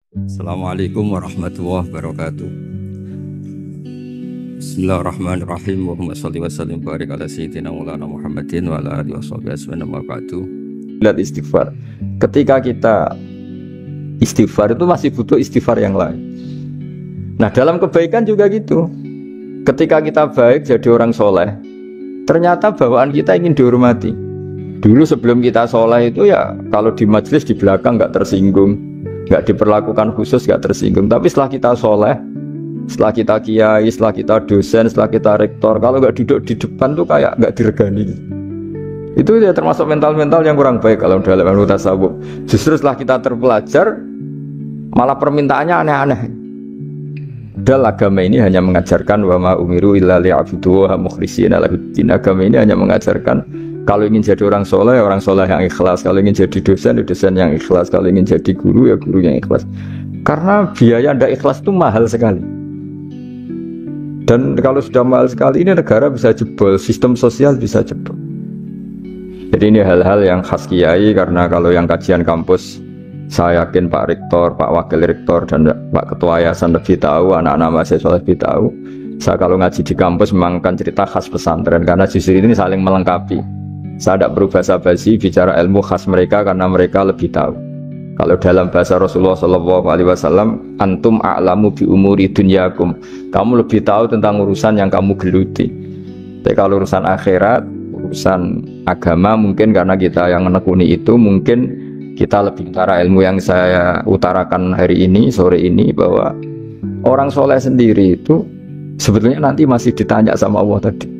Assalamualaikum warahmatullahi wabarakatuh. Bismillahirrahmanirrahim. Allahumma sholli wa sallim barik ala sayyidina Maulana Muhammadin wa ala alihi washabihi ajmain amma ba'du. Lihat istighfar. Ketika kita istighfar itu masih butuh istighfar yang lain. Nah, dalam kebaikan juga gitu. Ketika kita baik jadi orang soleh, ternyata bawaan kita ingin dihormati. Dulu sebelum kita soleh itu ya kalau di majelis di belakang nggak tersinggung, nggak diperlakukan khusus, nggak tersinggung. Tapi setelah kita soleh, setelah kita kiai, setelah kita dosen, setelah kita rektor, kalau nggak duduk di depan tuh kayak nggak diregani. Itu ya termasuk mental-mental yang kurang baik kalau dalam ilmu tasawuf. Justru setelah kita terpelajar, malah permintaannya aneh-aneh. Padahal agama ini hanya mengajarkan wa ma umiru illa liya'budu wa mukhlishina lahuddin. Agama ini hanya mengajarkan kalau ingin jadi orang soleh yang ikhlas. Kalau ingin jadi dosen, dosen yang ikhlas. Kalau ingin jadi guru, ya guru yang ikhlas. Karena biaya tidak ikhlas itu mahal sekali. Dan kalau sudah mahal sekali, ini negara bisa jebol, sistem sosial bisa jebol. Jadi ini hal-hal yang khas kiai, karena kalau yang kajian kampus, saya yakin Pak Rektor, Pak Wakil Rektor, dan Pak Ketua Yayasan lebih tahu, anak-anak mahasiswa lebih tahu. Saya kalau ngaji di kampus memang kan cerita khas pesantren, karena justru ini saling melengkapi. Saya tidak perlu basa-basi bicara ilmu khas mereka karena mereka lebih tahu. Kalau dalam bahasa Rasulullah SAW, antum a'lamu bi umuri dunyakum. Kamu lebih tahu tentang urusan yang kamu geluti. Tapi kalau urusan akhirat, urusan agama mungkin karena kita yang menekuni itu, mungkin kita lebih utara ilmu yang saya utarakan hari ini, sore ini, bahwa orang soleh sendiri itu sebetulnya nanti masih ditanya sama Allah tadi.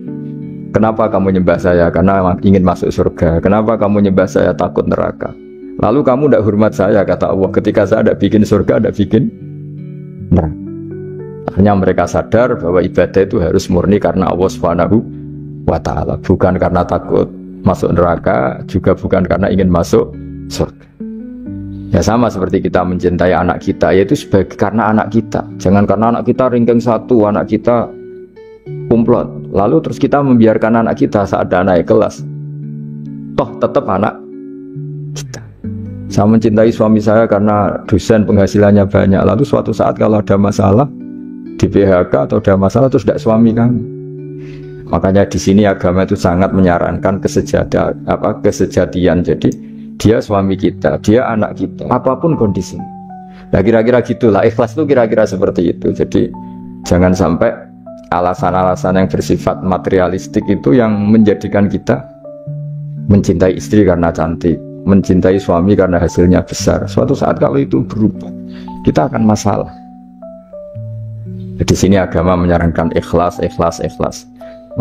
Kenapa kamu nyembah saya? Karena ingin masuk surga. Kenapa kamu nyembah saya? Takut neraka. Lalu kamu tidak hormat saya, kata Allah, ketika saya tidak bikin surga, tidak bikin neraka. Akhirnya mereka sadar bahwa ibadah itu harus murni karena Allah Subhanahu wa ta'ala, bukan karena takut masuk neraka, juga bukan karena ingin masuk surga. Ya sama seperti kita mencintai anak kita, yaitu sebagai karena anak kita. Jangan karena anak kita ringkeng satu, anak kita kumplot, lalu terus kita membiarkan anak kita saat ada naik kelas. Toh tetap anak kita. Saya mencintai suami saya karena dosen penghasilannya banyak, lalu suatu saat kalau ada masalah di PHK atau ada masalah terus tidak suami kamu. Makanya di sini agama itu sangat menyarankan kesejatian. Jadi dia suami kita, dia anak kita, apapun kondisinya. Nah kira-kira gitulah, ikhlas itu kira-kira seperti itu. Jadi jangan sampai alasan-alasan yang bersifat materialistik itu yang menjadikan kita mencintai istri karena cantik, mencintai suami karena hasilnya besar. Suatu saat kalau itu berubah, kita akan masalah. Di sini agama menyarankan ikhlas, ikhlas, ikhlas.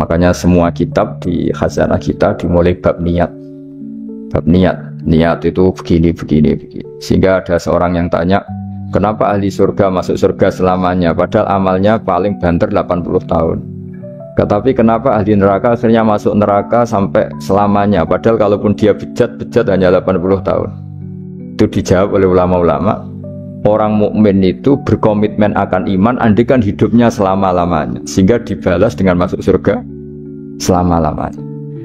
Makanya semua kitab di khazanah kita dimulai bab niat. Bab niat. Niat itu begini. Sehingga ada seorang yang tanya, kenapa ahli surga masuk surga selamanya, padahal amalnya paling banter 80 tahun. Tetapi kenapa ahli neraka akhirnya masuk neraka sampai selamanya, padahal kalaupun dia bejat hanya 80 tahun. Itu dijawab oleh ulama-ulama, orang mukmin itu berkomitmen akan iman andikan hidupnya selama-lamanya, sehingga dibalas dengan masuk surga selama-lamanya.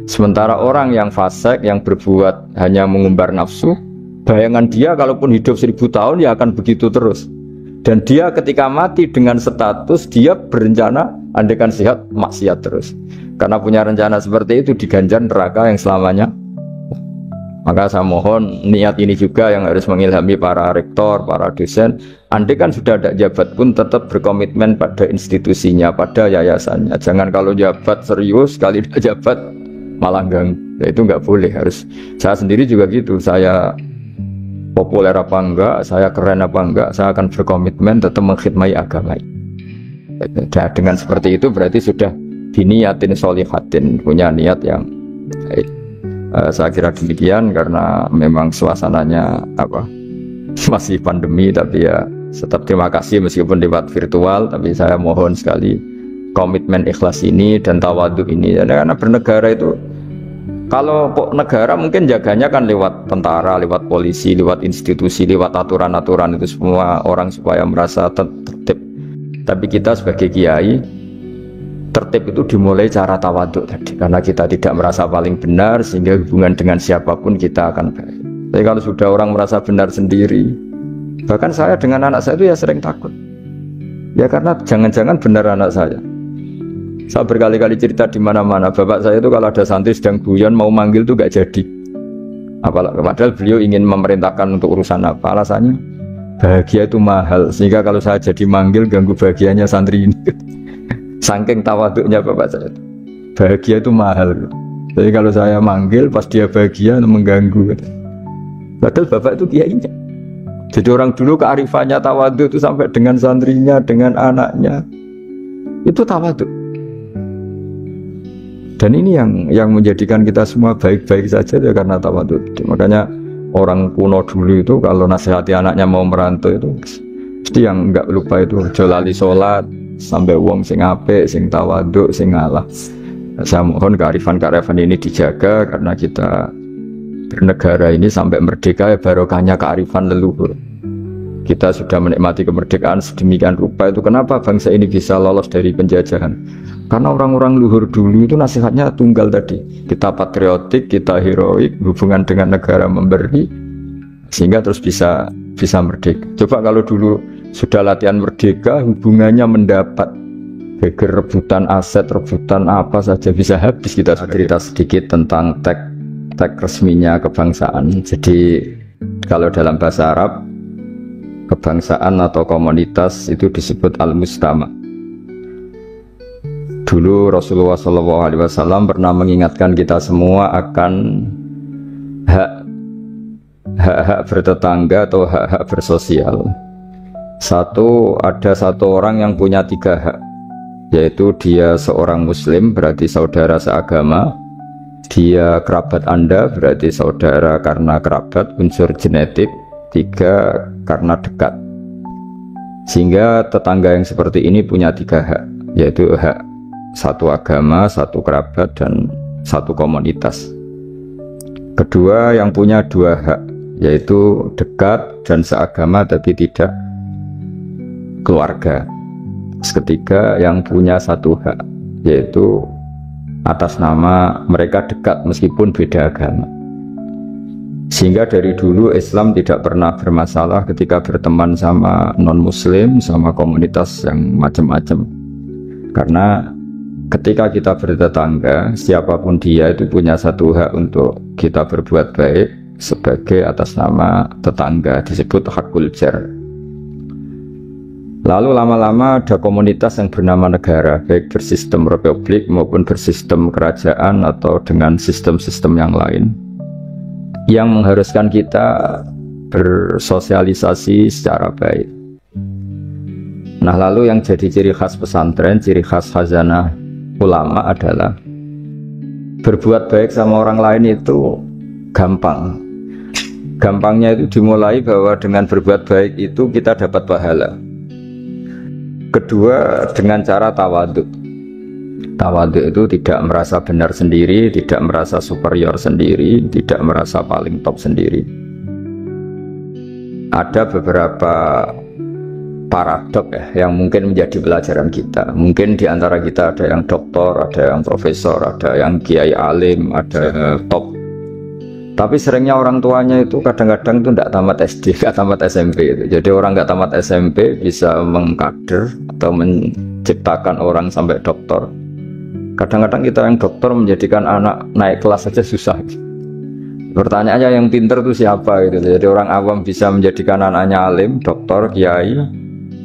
Sementara orang yang fasik, yang berbuat hanya mengumbar nafsu, bayangan dia kalaupun hidup 1000 tahun ya akan begitu terus. Dan dia ketika mati dengan status dia berencana andaikan sehat maksiat terus. Karena punya rencana seperti itu diganjar neraka yang selamanya. Maka saya mohon niat ini juga yang harus mengilhami para rektor, para dosen. Andaikan sudah ada jabat pun tetap berkomitmen pada institusinya, pada yayasannya. Jangan kalau jabat serius, sekali jabat malah ganggu. Ya, itu nggak boleh. Harus. Saya sendiri juga gitu. Saya populer apa enggak, saya keren apa enggak, saya akan berkomitmen tetap mengkhidmati agama. Nah, dengan seperti itu berarti sudah diniatin solihatin, punya niat yang baik. Saya kira demikian karena memang suasananya masih pandemi, tapi ya tetap terima kasih meskipun lewat virtual, tapi saya mohon sekali komitmen ikhlas ini dan tawadhu ini. Karena bernegara itu, kalau negara mungkin jaganya kan lewat tentara, lewat polisi, lewat institusi, lewat aturan-aturan itu semua orang supaya merasa tertib. Tapi kita sebagai kiai, tertib itu dimulai cara tawaduk tadi, karena kita tidak merasa paling benar sehingga hubungan dengan siapapun kita akan baik. Tapi kalau sudah orang merasa benar sendiri, Bahkan saya dengan anak saya itu ya sering takut. Ya karena jangan-jangan benar anak saya. Saya berkali-kali cerita di mana-mana, bapak saya itu kalau ada santri sedang guyon mau manggil tuh gak jadi. Padahal beliau ingin memerintahkan untuk urusan apa, alasannya bahagia itu mahal, sehingga kalau saya jadi manggil ganggu bahagianya santri ini. Saking tawaduknya bapak saya, bahagia itu mahal. Jadi kalau saya manggil pas dia bahagia mengganggu. Padahal bapak itu kiainya. Jadi orang dulu kearifannya tawaduk itu sampai dengan santrinya, dengan anaknya itu tawaduk. Dan ini yang menjadikan kita semua baik-baik saja ya karena tawaduk. Makanya orang kuno dulu itu kalau nasihati anaknya mau merantau itu mesti yang enggak lupa itu jolali sholat sampai wong sing apik, sing tawaduk, sing ngalah. Saya mohon kearifan ini dijaga karena kita bernegara ini sampai merdeka ya barokahnya kearifan leluhur. Kita sudah menikmati kemerdekaan sedemikian rupa itu kenapa bangsa ini bisa lolos dari penjajahan? Karena orang-orang luhur dulu itu nasihatnya tunggal tadi. Kita patriotik, kita heroik, hubungan dengan negara memberi, sehingga terus bisa merdeka. Coba kalau dulu sudah latihan merdeka, hubungannya mendapat, geger rebutan aset, rebutan apa saja bisa habis. Kita cerita sedikit tentang tag resminya kebangsaan. Jadi kalau dalam bahasa Arab, kebangsaan atau komunitas itu disebut al-mustama. Dulu Rasulullah SAW pernah mengingatkan kita semua akan hak-hak bertetangga atau hak-hak bersosial. Ada satu orang yang punya 3 hak, yaitu dia seorang muslim berarti saudara seagama, dia kerabat Anda berarti saudara karena kerabat unsur genetik, 3 karena dekat. Sehingga tetangga yang seperti ini punya 3 hak, yaitu hak satu agama, satu kerabat, dan satu komunitas. Kedua yang punya 2 hak, yaitu dekat dan seagama tapi tidak keluarga. Ketiga yang punya 1 hak, yaitu atas nama mereka dekat meskipun beda agama. Sehingga dari dulu Islam tidak pernah bermasalah ketika berteman sama non-muslim, sama komunitas yang macam-macam. Karena ketika kita bertetangga, siapapun dia itu punya 1 hak untuk kita berbuat baik sebagai atas nama tetangga, disebut hakul jar. Lalu lama-lama ada komunitas yang bernama negara, baik bersistem republik maupun bersistem kerajaan atau dengan sistem-sistem yang lain, yang mengharuskan kita bersosialisasi secara baik. Nah, lalu yang jadi ciri khas pesantren, ciri khas khazanah ulama adalah berbuat baik sama orang lain itu gampang. Gampangnya itu dimulai bahwa dengan berbuat baik itu kita dapat pahala. Kedua, dengan cara tawaduk. Tawaduk itu tidak merasa benar sendiri, tidak merasa superior sendiri, tidak merasa paling top sendiri. Ada beberapa paradok yang mungkin menjadi pelajaran kita. Mungkin di antara kita ada yang doktor, ada yang profesor, ada yang kiai alim, ada top. Tapi seringnya orang tuanya itu kadang-kadang itu tidak tamat SD, tidak tamat SMP itu. Jadi orang nggak tamat SMP bisa mengkader atau menciptakan orang sampai doktor. Kadang-kadang kita yang dokter menjadikan anak naik kelas saja susah. Pertanyaannya yang pinter itu siapa gitu. Jadi orang awam bisa menjadikan anaknya alim, dokter, kiai.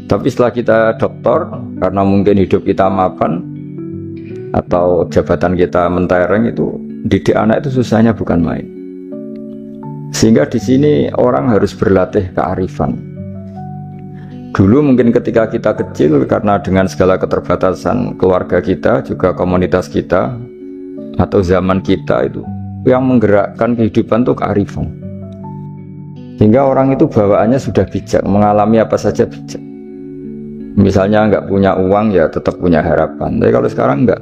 Tapi setelah kita dokter, karena mungkin hidup kita mapan atau jabatan kita mentereng, itu didik anak itu susahnya bukan main. Sehingga di sini orang harus berlatih kearifan. Dulu mungkin ketika kita kecil, karena dengan segala keterbatasan keluarga kita, juga komunitas kita, atau zaman kita itu, yang menggerakkan kehidupan itu kearifan. Sehingga orang itu bawaannya sudah bijak, mengalami apa saja bijak. Misalnya nggak punya uang ya tetap punya harapan. Tapi kalau sekarang nggak,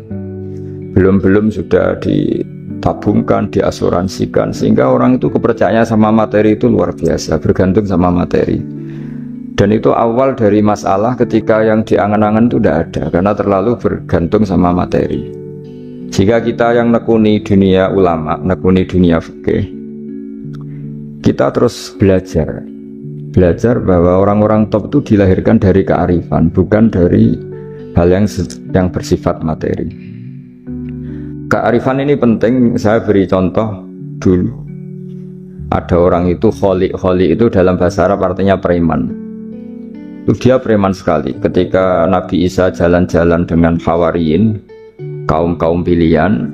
belum sudah ditabungkan, diasuransikan, sehingga orang itu kepercayaan sama materi itu luar biasa, bergantung sama materi. Dan itu awal dari masalah ketika yang diangan-angan itu tidak ada, karena terlalu bergantung sama materi. Jika kita yang nekuni dunia ulama, nekuni dunia fikih, kita terus belajar belajar bahwa orang-orang top itu dilahirkan dari kearifan, bukan dari hal yang bersifat materi. Kearifan ini penting. Saya beri contoh dulu. Ada orang itu kholi itu dalam bahasa Arab artinya preman. Itu dia preman sekali. Ketika Nabi Isa jalan-jalan dengan Hawariyin, kaum pilihan,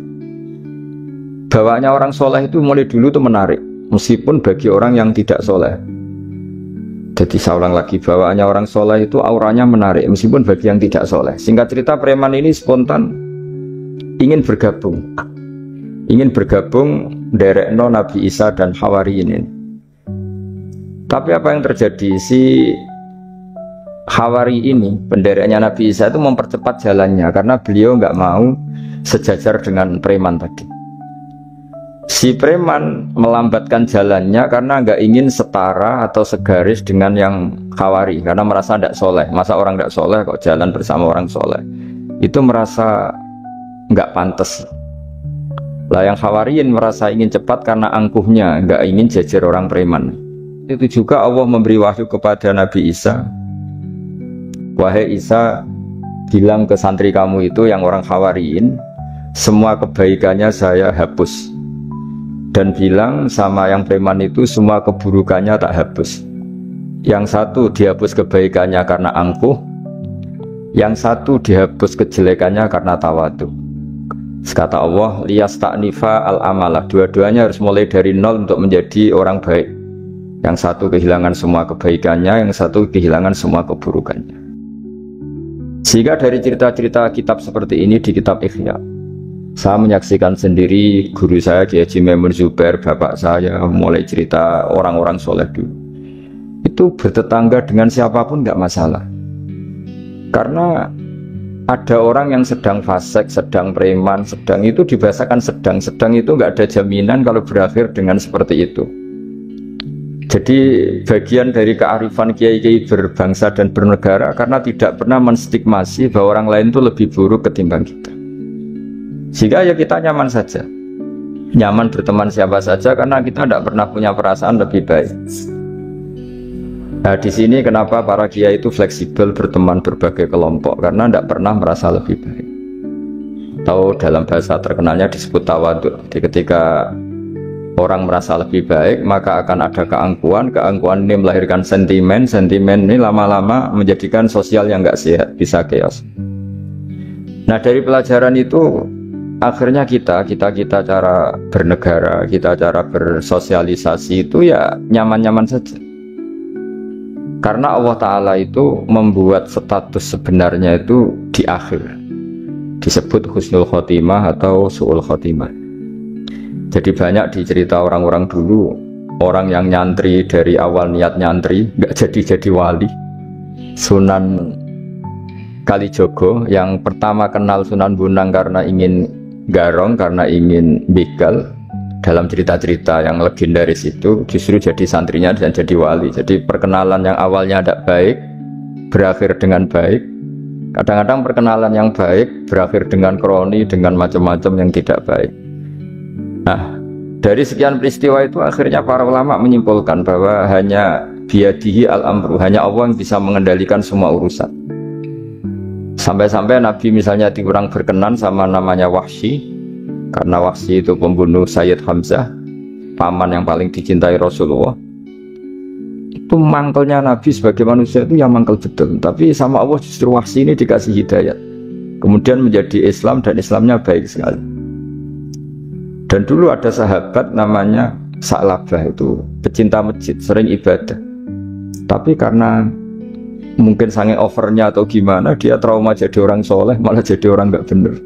bawaannya orang soleh itu mulai dulu itu menarik, meskipun bagi orang yang tidak soleh. Jadi saya ulang lagi, bawaannya orang soleh itu auranya menarik, meskipun bagi yang tidak soleh. Singkat cerita, preman ini spontan ingin bergabung derekno Nabi Isa dan Hawariyin ini. Tapi apa yang terjadi? Si Hawari ini, pendereknya Nabi Isa itu mempercepat jalannya karena beliau nggak mau sejajar dengan preman tadi. Si preman melambatkan jalannya karena nggak ingin setara atau segaris dengan yang Hawari, karena merasa tidak soleh. Masa orang tidak soleh kok jalan bersama orang soleh? Itu merasa nggak pantas. Lah yang Hawariyin merasa ingin cepat karena angkuhnya, nggak ingin jejer orang preman. Itu juga Allah memberi wahyu kepada Nabi Isa. Wahai Isa, bilang ke santri kamu itu yang orang Hawariyin, semua kebaikannya saya hapus. Dan bilang sama yang preman itu semua keburukannya tak hapus. Yang satu dihapus kebaikannya karena angkuh, yang satu dihapus kejelekannya karena tawadu. Kata Allah, liyasta'nifa al-amalah, dua-duanya harus mulai dari nol untuk menjadi orang baik. Yang satu kehilangan semua kebaikannya, yang satu kehilangan semua keburukannya. Sehingga dari cerita-cerita kitab seperti ini di kitab Ihya, saya menyaksikan sendiri guru saya Kiai Haji Maimun Zubair, bapak saya, mulai cerita orang-orang soleh dulu. Itu bertetangga dengan siapapun nggak masalah. Karena ada orang yang sedang fasik, sedang preman, sedang itu dibahasakan sedang itu nggak ada jaminan kalau berakhir dengan seperti itu. Jadi bagian dari kearifan kiai-kiai berbangsa dan bernegara karena tidak pernah menstigmasi bahwa orang lain itu lebih buruk ketimbang kita. Sehingga ya kita nyaman saja, nyaman berteman siapa saja karena kita tidak pernah punya perasaan lebih baik. Nah di sini kenapa para kiai itu fleksibel berteman berbagai kelompok, karena tidak pernah merasa lebih baik. Tahu dalam bahasa terkenalnya disebut tawadhu. Jadi ketika orang merasa lebih baik maka akan ada keangkuhan ini melahirkan sentimen ini lama-lama menjadikan sosial yang nggak sehat, bisa chaos. Nah dari pelajaran itu akhirnya kita cara bernegara, kita cara bersosialisasi itu ya nyaman-nyaman saja. Karena Allah Ta'ala itu membuat status sebenarnya itu di akhir, disebut husnul khotimah atau su'ul khotimah. Jadi banyak dicerita orang-orang dulu, orang yang nyantri dari awal niat nyantri nggak jadi wali. Sunan Kalijogo yang pertama kenal Sunan Bonang karena ingin garong, karena ingin begal, dalam cerita-cerita yang legendaris itu justru jadi santrinya dan jadi wali. Jadi perkenalan yang awalnya tidak baik berakhir dengan baik. Kadang-kadang perkenalan yang baik berakhir dengan kroni, dengan macam-macam yang tidak baik. Nah dari sekian peristiwa itu akhirnya para ulama menyimpulkan bahwa hanya biyadihi al-amru, hanya Allah yang bisa mengendalikan semua urusan. Sampai-sampai Nabi misalnya kurang berkenan sama namanya Wahsy, karena Wahsy itu pembunuh Sayyid Hamzah, paman yang paling dicintai Rasulullah. Itu mangkelnya Nabi sebagai manusia itu ya mangkel betul. Tapi sama Allah justru Wahsy ini dikasih hidayat, kemudian menjadi Islam dan Islamnya baik sekali. Dan dulu ada sahabat namanya Sa'labah, itu pecinta masjid, sering ibadah. Tapi karena mungkin saking overnya atau gimana, dia trauma jadi orang soleh, malah jadi orang nggak bener.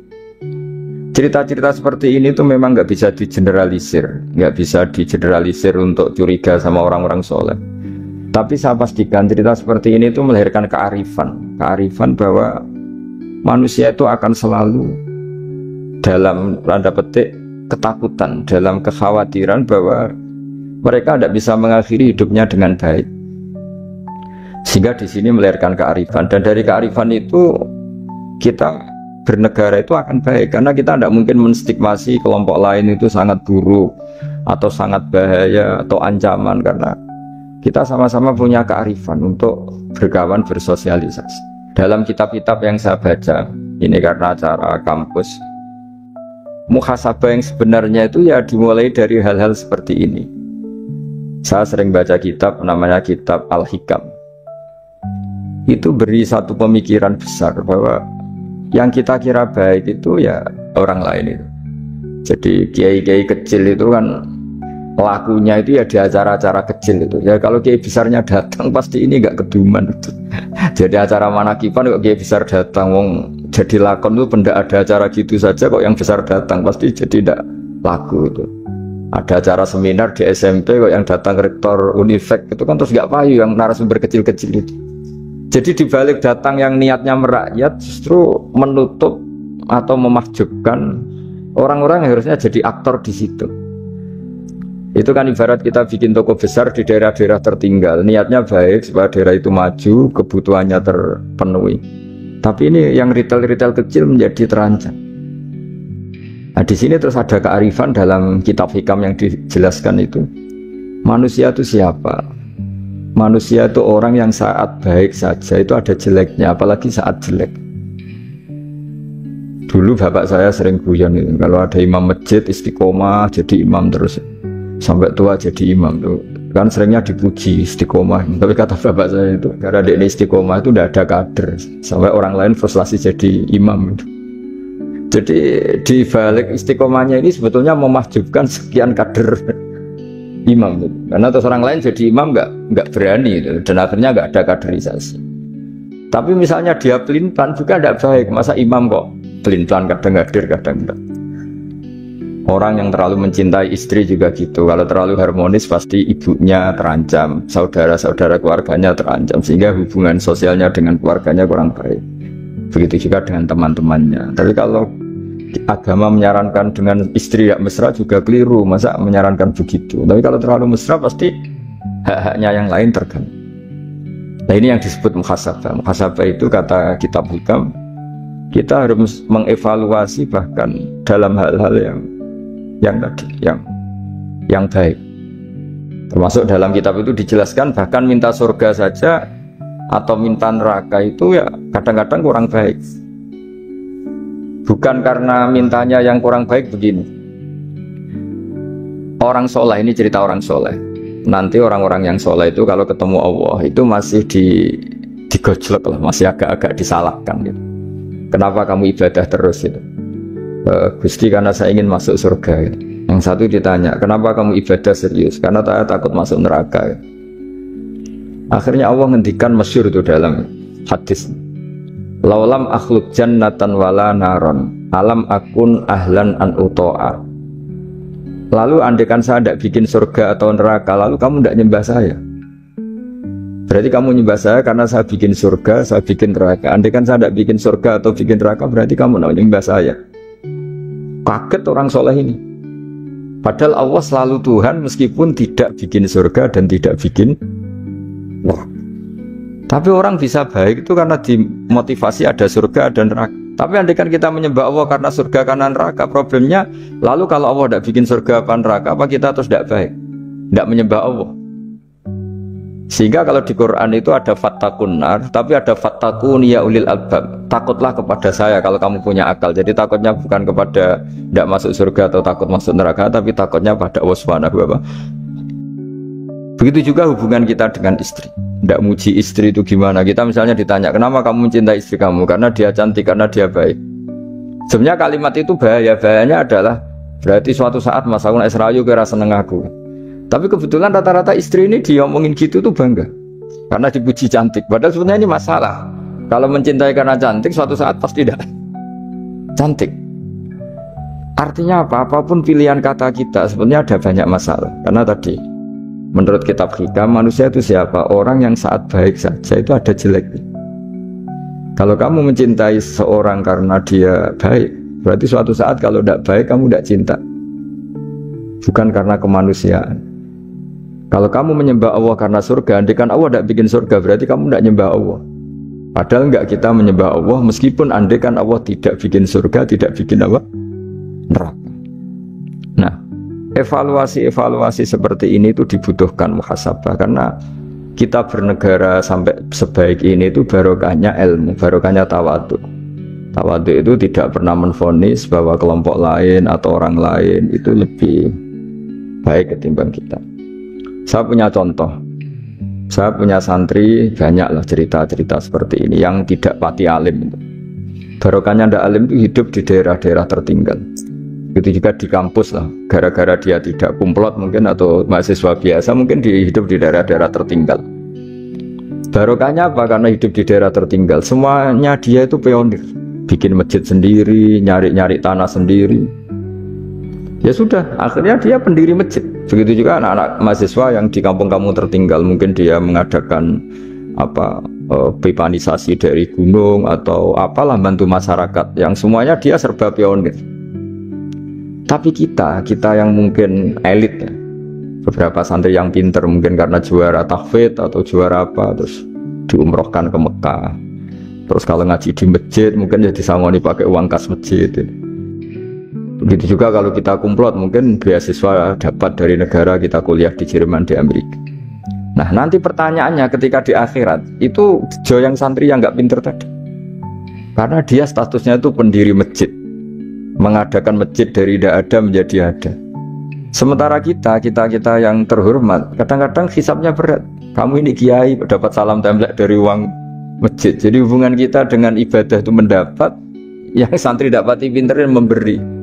Cerita-cerita seperti ini tuh memang nggak bisa digeneralisir, untuk curiga sama orang-orang soleh. Tapi saya pastikan cerita seperti ini tuh melahirkan kearifan bahwa manusia itu akan selalu dalam tanda petik ketakutan, dalam kekhawatiran bahwa mereka tidak bisa mengakhiri hidupnya dengan baik. Sehingga di sini melahirkan kearifan, dan dari kearifan itu kita bernegara itu akan baik, karena kita tidak mungkin menstigmasi kelompok lain itu sangat buruk atau sangat bahaya atau ancaman, karena kita sama-sama punya kearifan untuk berkawan, bersosialisasi. Dalam kitab-kitab yang saya baca, ini karena acara kampus, muhasabah yang sebenarnya itu ya dimulai dari hal-hal seperti ini. Saya sering baca kitab namanya kitab Al-Hikam. Itu beri satu pemikiran besar bahwa yang kita kira baik itu ya orang lain itu. Jadi kiai-kiai kecil itu kan lakunya itu ya di acara-acara kecil itu. Ya kalau kiai besarnya datang pasti ini nggak keduman. Jadi acara manakipan kok kiai besar datang, wong jadi lakon itu pendak ada acara gitu saja kok yang besar datang pasti jadi tidak laku itu. Ada acara seminar di SMP kok yang datang rektor Unifek itu kan terus nggak payu yang narasumber kecil-kecil itu. Jadi dibalik datang yang niatnya merakyat justru menutup atau memahjubkan orang-orang yang harusnya jadi aktor di situ. Itu kan ibarat kita bikin toko besar di daerah-daerah tertinggal, niatnya baik supaya daerah itu maju, kebutuhannya terpenuhi. Tapi ini yang retail-retail kecil menjadi terancam. Nah di sini terus ada kearifan dalam kitab hikam yang dijelaskan itu. Manusia itu siapa? Manusia itu orang yang saat baik saja itu ada jeleknya, apalagi saat jelek. Dulu bapak saya sering guyon itu, kalau ada imam masjid istiqomah jadi imam terus sampai tua jadi imam tuh kan seringnya dipuji istiqomah. Tapi kata bapak saya itu karena dia istiqomah itu tidak ada kader sampai orang lain frustrasi jadi imam. Jadi di balik istiqomahnya ini sebetulnya memahjubkan sekian kader imam itu. Karena terus orang lain jadi imam nggak berani itu. Dan akhirnya nggak ada kaderisasi. Tapi misalnya dia pelin-pelan juga tidak baik. Masa imam kok pelin-pelan kadang hadir kadang enggak. Orang yang terlalu mencintai istri juga gitu. Kalau terlalu harmonis pasti ibunya terancam, saudara-saudara keluarganya terancam, sehingga hubungan sosialnya dengan keluarganya kurang baik. Begitu juga dengan teman-temannya. Tapi kalau agama menyarankan dengan istri yang mesra juga keliru. Masa menyarankan begitu? Tapi kalau terlalu mesra pasti hak-haknya yang lain terganggu. Nah ini yang disebut muhasabah. Muhasabah itu kata kitab hikam, kita harus mengevaluasi bahkan dalam hal-hal yang tadi, yang baik. Termasuk dalam kitab itu dijelaskan bahkan minta surga saja atau minta neraka itu ya kadang-kadang kurang baik. Bukan karena mintanya yang kurang baik begini. Orang soleh, ini cerita orang soleh. Nanti orang-orang yang soleh itu kalau ketemu Allah itu masih digojlok lah, masih agak-agak disalahkan gitu. Kenapa kamu ibadah terus itu? Gusti karena saya ingin masuk surga. Yang satu ditanya, kenapa kamu ibadah serius? Karena saya takut masuk neraka. Akhirnya Allah ngendikan masyhur itu dalam hadis. Laulam akhluk jannatan wala naron, alam akun ahlan an uto'a. Lalu andaikan saya tidak bikin surga atau neraka, lalu kamu tidak nyembah saya. Berarti kamu nyembah saya karena saya bikin surga, saya bikin neraka. Andaikan saya tidak bikin surga atau bikin neraka, berarti kamu tidak nyembah saya. Kaget orang soleh ini. Padahal Allah selalu Tuhan meskipun tidak bikin surga dan tidak bikin neraka. Tapi orang bisa baik itu karena dimotivasi ada surga dan neraka. Tapi andaikan kita menyembah Allah karena surga karena neraka, problemnya lalu kalau Allah tidak bikin surga apa neraka, apa kita terus tidak baik, tidak menyembah Allah. Sehingga kalau di Quran itu ada fattaqun nar, tapi ada fattaqun ya ulil albab. Takutlah kepada saya kalau kamu punya akal. Jadi takutnya bukan kepada tidak masuk surga atau takut masuk neraka, tapi takutnya pada Allah Subhanahu wa ta'ala. Begitu juga hubungan kita dengan istri. Tidak muji istri itu gimana? Kita misalnya ditanya, kenapa kamu mencintai istri kamu? Karena dia cantik, karena dia baik. Sebenarnya kalimat itu bahayanya adalah berarti suatu saat Mas aku Esrayu kira seneng aku. Tapi kebetulan rata-rata istri ini diomongin gitu tuh bangga karena dipuji cantik. Padahal sebenarnya ini masalah. Kalau mencintai karena cantik, suatu saat pasti tidak cantik. Artinya apa? Apapun pilihan kata kita sebenarnya ada banyak masalah. Karena tadi menurut kitab hikam, manusia itu siapa? Orang yang saat baik saja itu ada jeleknya. Kalau kamu mencintai seorang karena dia baik, berarti suatu saat kalau tidak baik kamu tidak cinta. Bukan karena kemanusiaan. Kalau kamu menyembah Allah karena surga, andaikan Allah tidak bikin surga, berarti kamu tidak menyembah Allah. Padahal enggak, kita menyembah Allah meskipun andaikan Allah tidak bikin surga, tidak bikin apa? Neraka. Nah, Evaluasi-evaluasi seperti ini itu dibutuhkan muhasabah, karena kita bernegara sampai sebaik ini itu barokahnya ilmu, barokahnya tawadhu. Tawadhu itu tidak pernah menvonis bahwa kelompok lain atau orang lain itu lebih baik ketimbang kita. Saya punya contoh, saya punya santri banyaklah cerita-cerita seperti ini yang tidak pati alim. Barokahnya ndak alim itu hidup di daerah-daerah tertinggal. Itu juga di kampus lah, gara-gara dia tidak kumplot mungkin atau mahasiswa biasa mungkin hidup di daerah-daerah tertinggal. Barokahnya apa? Karena hidup di daerah tertinggal semuanya dia itu pionir, bikin masjid sendiri, nyari-nyari tanah sendiri. Ya sudah, akhirnya dia pendiri masjid. Begitu juga anak-anak mahasiswa yang di kampung-kampung tertinggal, mungkin dia mengadakan pipanisasi dari gunung atau apalah, bantu masyarakat, yang semuanya dia serba pionir. Tapi kita yang mungkin elit ya, beberapa santri yang pinter mungkin karena juara tahfidz atau juara apa, terus diumrohkan ke Mekah. Terus kalau ngaji di masjid mungkin jadi disangoni pakai uang kas masjid. Begitu juga kalau kita kumplot mungkin beasiswa dapat dari negara, kita kuliah di Jerman, di Amerika. Nah nanti pertanyaannya ketika di akhirat itu yang santri yang nggak pinter tadi, karena dia statusnya itu pendiri masjid, mengadakan masjid dari tidak ada menjadi ada. Sementara kita yang terhormat kadang-kadang hisabnya berat. Kamu ini kiai dapat salam template dari uang masjid. Jadi hubungan kita dengan ibadah itu mendapat, yang santri dapati pinter dan memberi.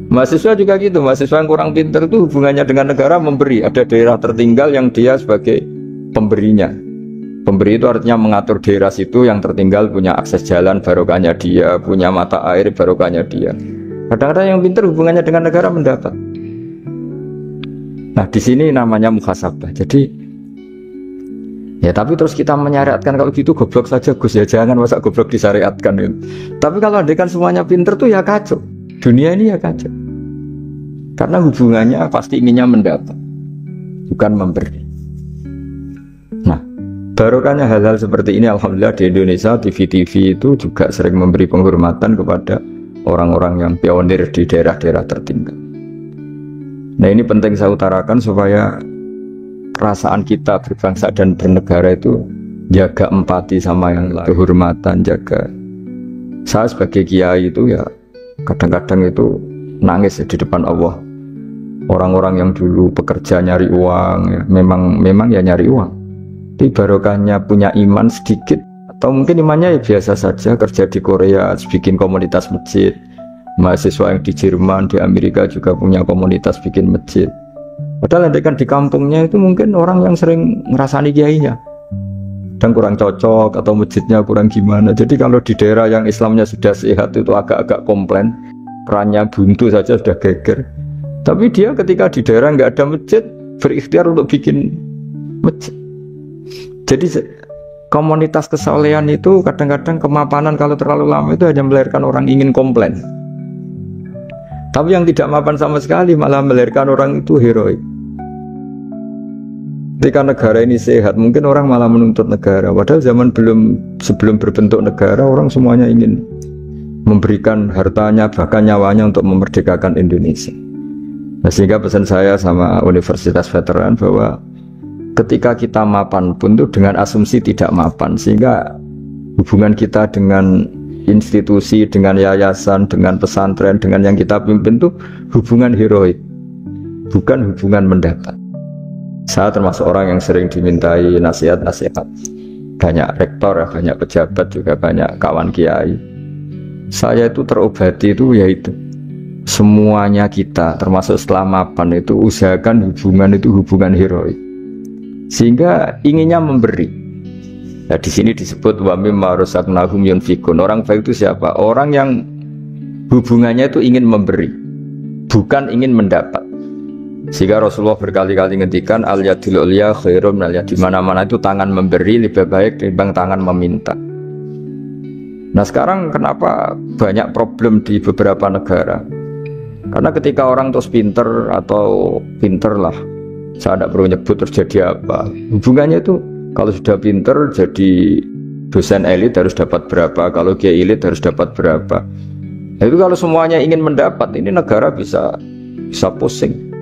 Mahasiswa juga gitu, mahasiswa yang kurang pinter itu hubungannya dengan negara memberi. Ada daerah tertinggal yang dia sebagai pemberinya. Pemberi itu artinya mengatur daerah situ yang tertinggal, punya akses jalan, barokahnya dia, punya mata air, barokahnya dia. Kadang-kadang yang pintar hubungannya dengan negara mendapat. Nah di sini namanya muhasabah. Jadi ya tapi terus kita menyariatkan kalau gitu goblok saja Gus, ya jangan, masa goblok disyariatkan gitu. Tapi kalau andekan semuanya pintar tuh ya kacau. Dunia ini ya kacau. Karena hubungannya pasti inginnya mendapat, bukan memberi. Nah barokahnya hal-hal seperti ini alhamdulillah di Indonesia, TV-TV itu juga sering memberi penghormatan kepada orang-orang yang pionir di daerah-daerah tertinggal. Nah ini penting saya utarakan supaya perasaan kita berbangsa dan bernegara itu jaga empati sama yang lain, kehormatan, jaga. Saya sebagai kiai itu ya kadang-kadang itu nangis ya di depan Allah. Orang-orang yang dulu bekerja nyari uang ya, memang ya nyari uang. Tapi barokahnya punya iman sedikit, atau mungkin imannya ya biasa saja, kerja di Korea bikin komunitas masjid. Mahasiswa yang di Jerman, di Amerika juga punya komunitas bikin masjid. Padahal kan di kampungnya itu mungkin orang yang sering ngerasani kiainya dan kurang cocok atau masjidnya kurang gimana. Jadi kalau di daerah yang Islamnya sudah sehat itu agak-agak komplain, kerannya buntu saja sudah geger. Tapi dia ketika di daerah nggak ada masjid berikhtiar untuk bikin masjid. Jadi komunitas kesolehan itu kadang-kadang kemapanan kalau terlalu lama itu hanya melahirkan orang ingin komplain. Tapi yang tidak mapan sama sekali malah melahirkan orang itu heroik. Ketika negara ini sehat, mungkin orang malah menuntut negara. Padahal sebelum berbentuk negara, orang semuanya ingin memberikan hartanya, bahkan nyawanya untuk memerdekakan Indonesia. Nah, sehingga pesan saya sama Universitas Veteran bahwa ketika kita mapan pun itu dengan asumsi tidak mapan, sehingga hubungan kita dengan institusi, dengan yayasan, dengan pesantren, dengan yang kita pimpin itu hubungan heroik, bukan hubungan mendapat. Saya termasuk orang yang sering dimintai nasihat-nasihat, banyak rektor, banyak pejabat, juga banyak kawan kiai. Saya itu terobati itu yaitu semuanya kita, termasuk setelah mapan itu usahakan hubungan itu hubungan heroik, sehingga inginnya memberi. Nah, di sini disebut wa mimma razaqnahum yunfikun. Orang baik itu siapa? Orang yang hubungannya itu ingin memberi, bukan ingin mendapat. Sehingga Rasulullah berkali-kali ngendikan al yadul ulya khairum minal yad. Di mana-mana itu tangan memberi lebih baik dibanding tangan meminta. Nah, sekarang kenapa banyak problem di beberapa negara? Karena ketika orang terus pinter atau pinter lah, saya tidak perlu nyebut terjadi apa, hubungannya itu kalau sudah pinter jadi dosen elit harus dapat berapa, kalau kiai elit harus dapat berapa. Nah, itu kalau semuanya ingin mendapat, ini negara bisa pusing.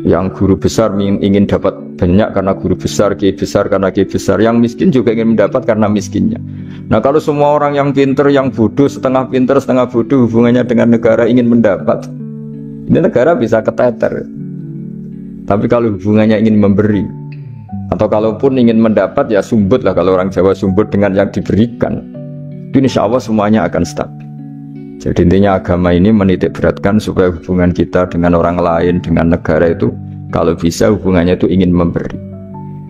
Yang guru besar ingin dapat banyak karena guru besar, kiai besar karena kiai besar. Yang miskin juga ingin mendapat karena miskinnya. Nah kalau semua orang yang pinter, yang bodoh, setengah pinter, setengah bodoh hubungannya dengan negara ingin mendapat, ini negara bisa keteter. Tapi kalau hubungannya ingin memberi, atau kalaupun ingin mendapat ya sumbut lah, kalau orang Jawa sumbut dengan yang diberikan, itu insya Allah semuanya akan stabil. Jadi intinya agama ini menitik beratkan supaya hubungan kita dengan orang lain, dengan negara itu kalau bisa hubungannya itu ingin memberi,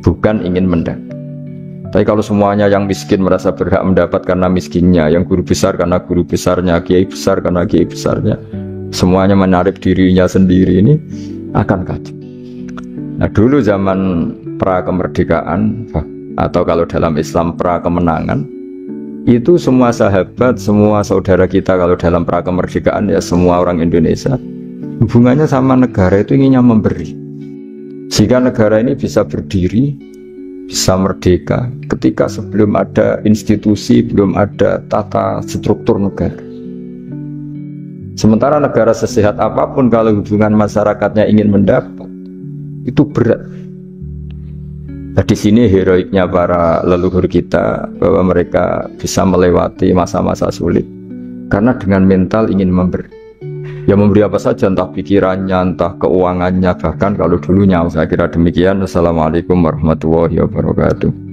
bukan ingin mendapat. Tapi kalau semuanya yang miskin merasa berhak mendapat karena miskinnya, yang guru besar karena guru besarnya, kiai besar karena kiai besarnya, semuanya menarik dirinya sendiri, ini akan kacau. Nah dulu zaman pra kemerdekaan, atau kalau dalam Islam pra kemenangan, itu semua sahabat, semua saudara kita kalau dalam pra kemerdekaan ya semua orang Indonesia hubungannya sama negara itu inginnya memberi. Jika negara ini bisa berdiri, bisa merdeka ketika sebelum ada institusi, belum ada tata struktur negara. Sementara negara sesehat apapun kalau hubungan masyarakatnya ingin mendapat, itu berat. Nah, di sini heroiknya para leluhur kita bahwa mereka bisa melewati masa-masa sulit karena dengan mental ingin memberi. Ya memberi apa saja, entah pikirannya, entah keuangannya, bahkan kalau dulunya. Saya kira demikian. Assalamualaikum warahmatullahi wabarakatuh.